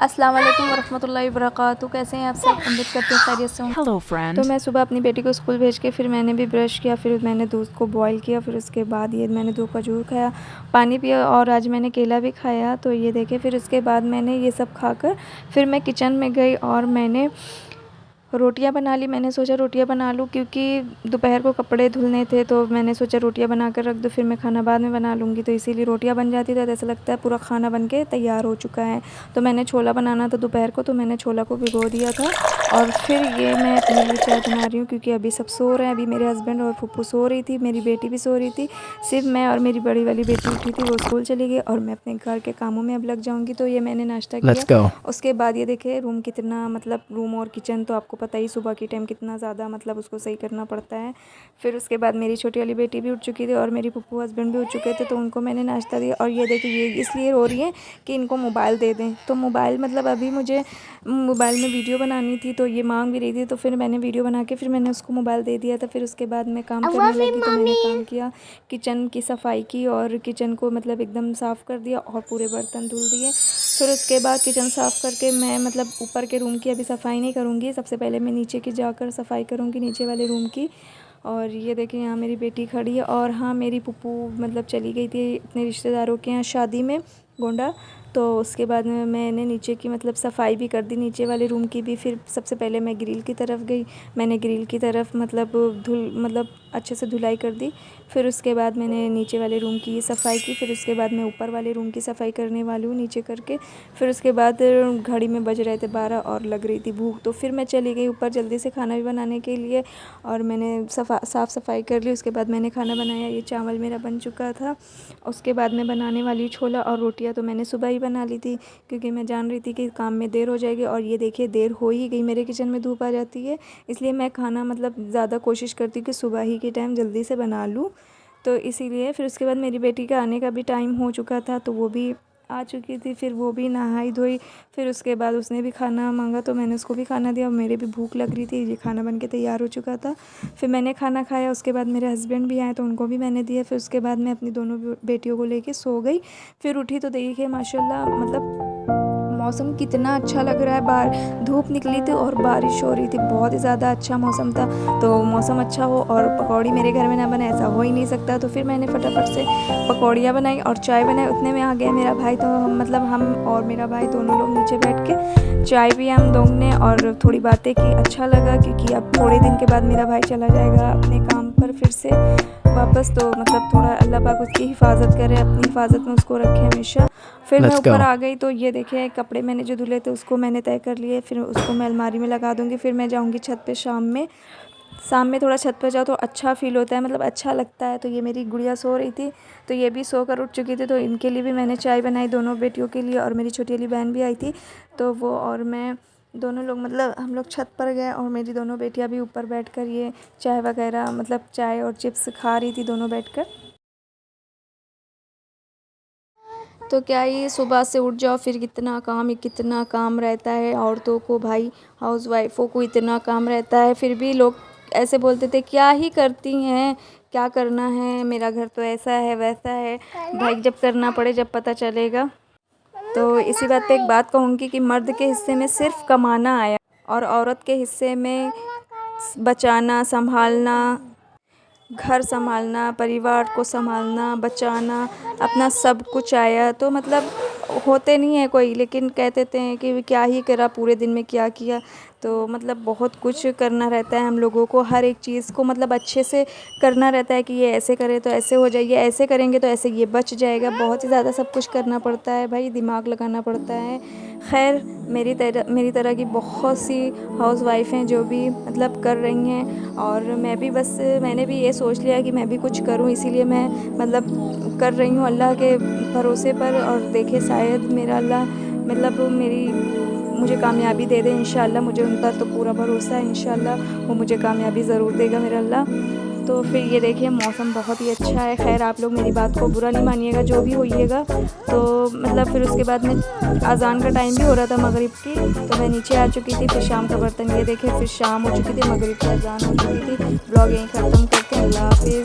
अस्सलाम वालेकुम वरहमतुल्लाहि वबरकातुहू। कैसे हैं आप सब? उम्मीद करते हैं खैरियत से हों। Hello friend. तो मैं सुबह अपनी बेटी को स्कूल भेज के फिर मैंने भी ब्रश किया, फिर मैंने दूध को बॉईल किया, फिर उसके बाद ये मैंने 2 खजूर खाया, पानी पिया और आज मैंने केला भी खाया। तो ये देखें, फिर उसके बाद मैंने ये सब खाकर फिर मैं किचन में गई और मैंने रोटियां बना ली। मैंने सोचा रोटियां बना लूँ क्योंकि दोपहर को कपड़े धुलने थे, तो मैंने सोचा रोटियां बना कर रख दूँ, फिर मैं खाना बाद में बना लूँगी। तो इसीलिए रोटियां बन जाती तो ऐसा लगता है पूरा खाना बन के तैयार हो चुका है। तो मैंने छोला बनाना था दोपहर को, तो मैंने छोला को भिगो दिया था और फिर ये मैं अपने लिए चाय बना रही हूँ क्योंकि अभी सब सो रहे हैं। अभी मेरे हस्बैंड और फूफू सो रही थी, मेरी बेटी भी सो रही थी, सिर्फ मैं और मेरी बड़ी वाली बेटी उठी थी, वो स्कूल चली गई और मैं अपने घर के कामों में अब लग जाऊँगी। तो ये मैंने नाश्ता किया। उसके बाद ये देखे रूम कितना, मतलब रूम और किचन तो आपको पता ही सुबह की टाइम कितना ज़्यादा मतलब उसको सही करना पड़ता है। फिर उसके बाद मेरी छोटी वाली बेटी भी उठ चुकी थी और मेरी पप्पू हस्बैंड भी उठ चुके थे, तो उनको मैंने नाश्ता दिया। और ये देखिए, ये इसलिए रो रही है कि इनको मोबाइल दे दें। तो मोबाइल मतलब अभी मुझे मोबाइल में वीडियो बनानी थी, तो ये मांग भी रही थी, तो फिर मैंने वीडियो बना के फिर मैंने उसको मोबाइल दे दिया था। फिर उसके बाद मैं काम करने लगी, तो मैंने काम किया, किचन की सफाई की और किचन को मतलब एकदम साफ़ कर दिया और पूरे बर्तन धुल दिए। फिर उसके बाद किचन साफ़ करके मैं मतलब ऊपर के रूम की अभी सफाई नहीं करूँगी, सबसे पहले मैं नीचे की जाकर सफाई करूँगी, नीचे वाले रूम की। और ये देखिए, यहाँ मेरी बेटी खड़ी है। और हाँ, मेरी पुप्पू मतलब चली गई थी अपने रिश्तेदारों के यहाँ शादी में, गोंडा। तो उसके बाद में मैंने नीचे की मतलब सफाई भी कर दी, नीचे वाले रूम की भी। फिर सबसे पहले मैं ग्रिल की तरफ गई, मैंने ग्रिल की तरफ मतलब अच्छे से धुलाई कर दी। फिर उसके बाद मैंने नीचे वाले रूम की सफाई की। फिर उसके बाद मैं ऊपर वाले रूम की सफाई करने वाली हूँ नीचे करके। फिर उसके बाद घड़ी में बज रहे थे 12 और लग रही थी भूख, तो फिर मैं चली गई ऊपर जल्दी से खाना भी बनाने के लिए और मैंने साफ़ सफाई कर ली। उसके बाद मैंने खाना बनाया, ये चावल मेरा बन चुका था। उसके बाद मैं बनाने वाली छोला और रोटियां तो मैंने सुबह ही बना ली थी क्योंकि मैं जान रही थी कि काम में देर हो जाएगी। और ये देखिए, देर हो ही गई, मेरे किचन में धूप आ जाती है, इसलिए मैं खाना मतलब ज़्यादा कोशिश करती हूँ कि सुबह ही के टाइम जल्दी से बना लूँ। तो इसीलिए फिर उसके बाद मेरी बेटी का आने का भी टाइम हो चुका था, तो वो भी आ चुकी थी। फिर वो भी नहाई धोई, फिर उसके बाद उसने भी खाना मांगा, तो मैंने उसको भी खाना दिया और मेरे भी भूख लग रही थी, ये खाना बन के तैयार हो चुका था। फिर मैंने खाना खाया, उसके बाद मेरे हस्बैंड भी आए तो उनको भी मैंने दिया। फिर उसके बाद मैं अपनी दोनों बेटियों को लेके सो गई। फिर उठी तो देखिए माशाल्लाह, मतलब मौसम कितना अच्छा लग रहा है। बाहर धूप निकली थी और बारिश हो रही थी, बहुत ही ज़्यादा अच्छा मौसम था। तो मौसम अच्छा हो और पकौड़ी मेरे घर में ना बने, ऐसा हो ही नहीं सकता। तो फिर मैंने फटाफट से पकौड़ियाँ बनाई और चाय बनाई। उतने में आ गया मेरा भाई, तो हम और मेरा भाई दोनों लोग नीचे बैठ के चाय भी हम दोनों ने और थोड़ी बातें की। अच्छा लगा क्योंकि अब थोड़े दिन के बाद मेरा भाई चला जाएगा अपने काम पर फिर से वापस, तो मतलब थोड़ा अल्लाह पाक उसकी हिफाजत करे, अपनी हिफाजत में उसको रखे हमेशा। फिर मैं ऊपर आ गई, तो ये देखिए कपड़े मैंने जो धुले थे उसको मैंने तय कर लिए। फिर उसको मैं अलमारी में लगा दूँगी। फिर मैं जाऊँगी छत पे शाम में थोड़ा छत पर जाओ तो अच्छा फ़ील होता है, मतलब अच्छा लगता है। तो ये मेरी गुड़िया सो रही थी, तो ये भी सोकर उठ चुकी थी, तो इनके लिए भी मैंने चाय बनाई, दोनों बेटियों के लिए। और मेरी छोटी वाली बहन भी आई थी, तो वो और मैं दोनों लोग मतलब हम लोग छत पर गए और मेरी दोनों बेटियां भी ऊपर बैठकर ये चाय वगैरह मतलब चाय और चिप्स खा रही थी दोनों बैठकर। तो क्या ये सुबह से उठ जाओ, फिर कितना काम रहता है औरतों को, भाई हाउसवाइफ़ों को इतना काम रहता है। फिर भी लोग ऐसे बोलते थे क्या ही करती हैं, क्या करना है, मेरा घर तो ऐसा है वैसा है। भाई जब करना पड़े जब पता चलेगा। तो इसी बात पे एक बात कहूँगी कि मर्द के हिस्से में सिर्फ कमाना आया और औरत के हिस्से में बचाना, संभालना, घर संभालना, परिवार को संभालना, बचाना, अपना सब कुछ आया। तो मतलब होते नहीं है कोई, लेकिन कहते हैं कि क्या ही करा पूरे दिन में क्या किया। तो मतलब बहुत कुछ करना रहता है हम लोगों को, हर एक चीज़ को मतलब अच्छे से करना रहता है कि ये ऐसे करें तो ऐसे हो जाएगी, ऐसे करेंगे तो ऐसे ये बच जाएगा। बहुत ही ज़्यादा सब कुछ करना पड़ता है भाई, दिमाग लगाना पड़ता है। खैर मेरी तरह की बहुत सी हाउसवाइफ़ हैं जो भी मतलब कर रही हैं, और मैंने भी ये सोच लिया कि मैं भी कुछ करूं, इसीलिए मैं मतलब कर रही हूं अल्लाह के भरोसे पर। और देखे शायद मेरा अल्लाह मतलब मुझे कामयाबी दे दे इंशाअल्लाह। मुझे उन पर तो पूरा भरोसा है, इंशाअल्लाह वो मुझे कामयाबी ज़रूर देगा मेरा अल्लाह। तो फिर ये देखिए मौसम बहुत ही अच्छा है। खैर आप लोग मेरी बात को बुरा नहीं मानिएगा, जो भी होइएगा। तो मतलब फिर उसके बाद में अज़ान का टाइम भी हो रहा था मगरिब की, तो मैं नीचे आ चुकी थी। फिर शाम का बर्तन ये देखे, फिर शाम हो चुकी थी, मगरिब की अज़ान हो चुकी थी। ब्लॉग यहीं ख़त्म करते हैं, अल्लाह हाफ़िज़।